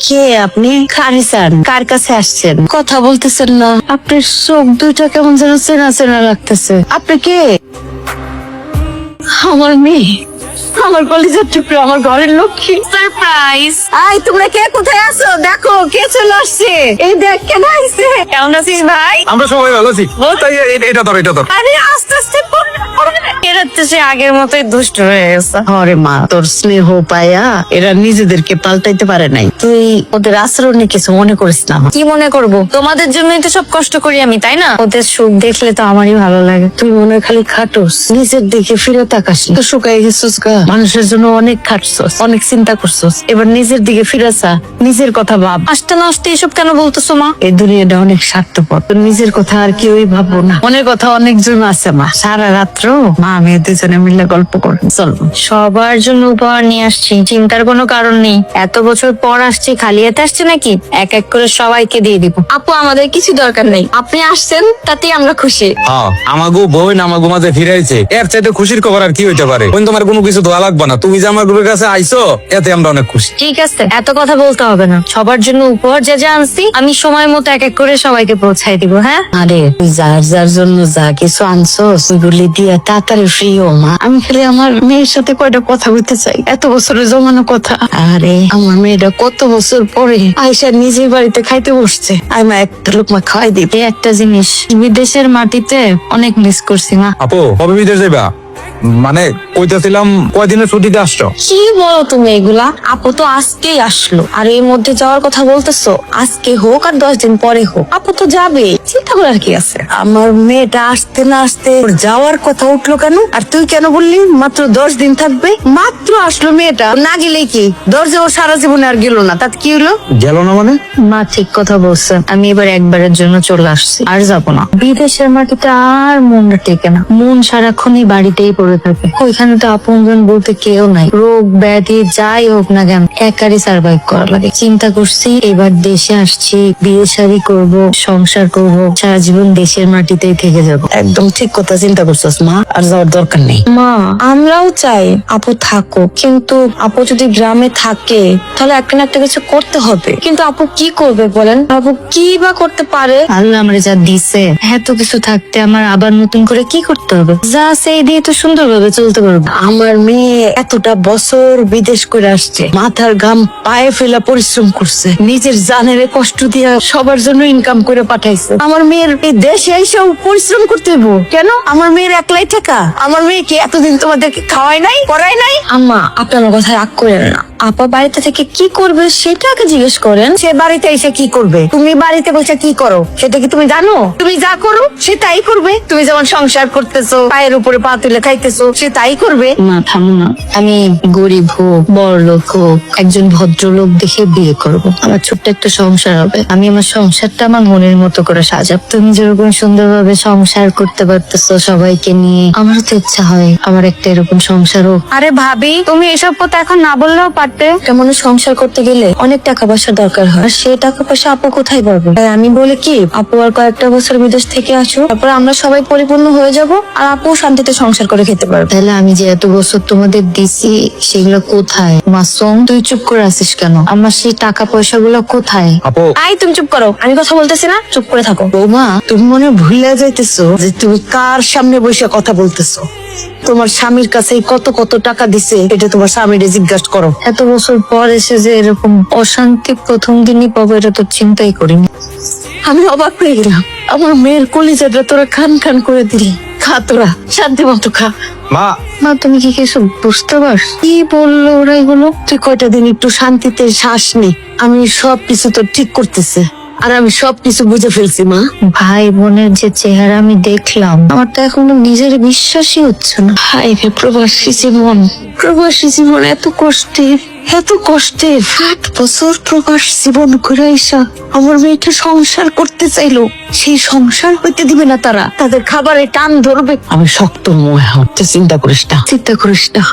কে আপনি? কারে চান? কার কাছে আসছেন? কথা বলতেছেন না, আপনার চোখ দুইটা কেমন যেন চেনা চেনা লাগতেছে। আপনি কে? আমার মেয়ে, আমার কলেজের টুকরো, আমার ঘরের লক্ষ্মী। সারপ্রাইজ! আই তোমরা কে কোথায় আছো? দেখো কে চলে আসছে। এই দেখ কেন আইছে। কেমন আছিস ভাই? আমরা সবাই ভালো আছি। তাই এটা ধর। আরে আস্তে আস্তে এরা তো সে আগের মতোই দুষ্ট হয়ে গেছে। আরে মা, তোর স্নেহ পায়া এরা নিজেদেরকে পাল্টাইতে পারে নাই। তুই ওদের আচরণে কিছু মনে করিস না। কি মনে করব? তোমাদের জন্যই তো সব কষ্ট করি আমি, তাই না? ওদের সুখ দেখলে তো আমারই ভালো লাগে। তুই মনে হয় খালি খাটোস, নিজের দিকে ফিরে তাকাস। তো শুকাই গেছিস গা। মানুষের জন্য অনেক খাটছস, অনেক চিন্তা করছস, এবার নিজের দিকে ফিরে চা, নিজের কথা ভাব। আসতে না আসতে এসব কেন বলতেছো মা? এই দুনিয়াটা অনেক স্বার্থপর, তোর নিজের কথা আর কেউই ভাববো না। মনের কথা অনেকজন আছে মা। সারা রাত্র মা আমি দুজনে মিলে গল্প করি। চল, সবার জন্য উপহার নিয়ে আসছি, চিন্তার কোনো কারণ নেই। এত বছর পর আসছি, খালি হাতে আসছে নাকি? এক এক করে সবাইকে দিয়ে দিব। আপু আমাদের কিছু দরকার নেই, আপনি আসছেন তাতেই আমরা খুশি। হ্যাঁ, আমাগো বোন আমাগো মাঝে ফিরাইছে, এর চাইতে খুশির খবর আর কি হইতে পারে? বোন তোমার কোনো কিছু দোয়া লাগবে না, তুমি যে আমার গ্রুপের কাছে আইছো এতে আমরা অনেক খুশি। ঠিক আছে, এত কথা বলতে হবে না। সবার জন্য উপহার যা যা আনছি আমি সময় মতো এক এক করে সবাইকে পৌঁছাই দিব। হ্যাঁ, আরে তুই যার যার জন্য যা কিছু আনছস ওইগুলি দিয়া তাড়াতাড়ি ফ্রি ও মা। আমি খালি আমার মেয়ের সাথে কয়টা কথা বলতে চাই, এত বছরের জমানো কথা। আরে আমার মেয়েটা কত বছর পরে আয়সা নিজের বাড়িতে খাইতে বসছে। আমি একটা লোকমা খাওয়াই দিই। এই একটা জিনিস বিদেশের মাটিতে অনেক মিস করছি মা। আপু কবে বিদেশ যাইবা? মানে কইতেছিলাম কয়দিনের ছুটিতে আসছো? কি বলো তুমি এগুলা? আপু তো আজকেই আসলো, আর এর মধ্যে যাওয়ার কথা বলতেছো। আজকে হোক আর 10 দিন পরে হোক, আপু তো যাবে, চিন্তা করার কি আছে? আমার মেয়েটা আসতে না আসতে ওর যাওয়ার কথা উঠলো কেন? আর তুই কেন বললি মাত্র 10 দিন থাকবে? মাত্র আসলো মেয়েটা, না গেলে কি দরজা ও সারা জীবনে আর গেল না, তাতে কি হলো? গেল না মানে? মা ঠিক কথা বলছে, আমি এবার একবারের জন্য চলে আসছি, আর যাবো না। বিদেশের মাটিতে আর মনটা টেকে না, মন সারাক্ষণই বাড়িতেই পড়ে থাকে। ওইখানে তো আপনজন বলতে কেউ নাই, রোগ ব্যাধি যাই হোক না কেন একারই সার্ভাইভ করা লাগে। চিন্তা করছি এবার দেশে আসছি, বিয়ে শাদী করবো, সংসার করব, সারা জীবন দেশের মাটিতেই থেকে যাব। একদম ঠিক কথা চিন্তা করছিস মা, আর যাওয়ার দরকার নেই। মা আমরাও চাই আপু থাকুক, কিন্তু আপু যদি গ্রামে থাকে তাহলে একটা না একটা কিছু করতে হবে। কিন্তু আপু কি করবে বলেন? আপু কি বা করতে পারে? আল্লাহ আমার যা দিছে এত কিছু থাকতে আমার আবার নতুন করে কি করতে হবে? যা সেই দিয়ে তো সুন্দরভাবে চলতে পারবো। আমার মেয়ে এতটা বছর বিদেশ করে আসছে, মাথার ঘাম পায়ে ফেলা পরিশ্রম করছে, নিজের জানের কষ্ট দিয়া সবার জন্য ইনকাম করে পাঠাইছে। আমার মেয়ের এই দেশে এসেও পরিশ্রম করতে হইব কেন? আমার মেয়ের একলাই টাকা? আমার মেয়েকে এতদিন তোমাদেরকে খাওয়াই নাই, পড়াই নাই? আম্মা আপনি আমার কথা রাগ করেন না, আপা বাড়িতে থেকে কি করবে সেটা আগে জিজ্ঞেস করেন। সে বাড়িতে এসে কি করবে? তুমি বাড়িতে বসে কি করো সেটা কি তুমি জানো? তুমি যা করো সে তাই করবে। তুমি যেমন সংসার করতেছো, পায়ের উপরে পা তুলে খাইতেছো, সে তাই করবে। মা থামো না, আমি গরিব হোক বড় লোক হোক একজন ভদ্রলোক দেখে বিয়ে করব। আমার ছোট্ট একটা সংসার হবে, আমি আমার সংসারটা আমার মনের মতো করে সাজাব। তুমি যেরকম সুন্দরভাবে সংসার করতে পারতেছো সবাইকে নিয়ে, আমারও তো ইচ্ছা হয় আমার একটা এরকম সংসার হোক। আরে ভাবি তুমি এসব কথা এখন না বললেও পারতে। কেমন সংসার করতে গেলে অনেক টাকা পয়সা দরকার হয়, আর সেই টাকা পয়সা আপু কোথায় পাবে? তাই আমি বলি কি, আপু আর কয়েকটা বছর বিদেশ থেকে আসো, তারপর আমরা সবাই পরিপূর্ণ হয়ে যাব, আর আপু শান্তিতে সংসার করে খেতে পারবে। তাহলে আমি যে এত বছর তোমাদের দিছি সেগুলো কোথায়? মাসুম তুই চুপ করে আছিস কেন? আমার সেই টাকা পয়সা গুলো কোথায়? আপু আই তুমি চুপ করো, আমি কথা বলতেছি না, চুপ করে থাকো। বৌমা তুমি মনে হয় ভুলে যাইতেছো যে তুমি কার সামনে বসে কথা বলতেছো। তোমার স্বামীর কাছে কত কত টাকা দিছে এটা তোমার স্বামীরে জিজ্ঞাসা করো। এত বছর পর এসে যে এরকম অশান্তি প্রথম দিনই পাবো এটা তো চিন্তাই করিনি। আমি অবাক হয়ে গেলাম, আমার মেয়ের কলিজাটা তোরা খান খান করে দিলি। খা তোরা শান্তি মতো খা। মা মা তুমি কি কিছু বুঝতে পারছ? কি বললো ওরা এগুলো? তুই কয়টা দিন একটু শান্তিতে শ্বাস নি, আমি সবকিছু তো ঠিক করতেছে, আর আমি সবকিছু বুঝে ফেলছি মা। ভাই বোনের যে চেহারা আমি দেখলাম আমার তো এখনো নিজের বিশ্বাসই হচ্ছে না। হাই রে প্রবাসী জীবন, প্রবাসী জীবন এত কষ্টের, এত কষ্টের। 8 বছর প্রবাস জীবন করে আইসা আমার মেয়েটা সংসার করতে চাইলো, সেই সংসার হইতে দিবে না তারা, তাদের খাবারে টান ধরবে। আমি শক্ত মনে হচ্ছে, চিন্তা করিস না, চিন্তা করিস না।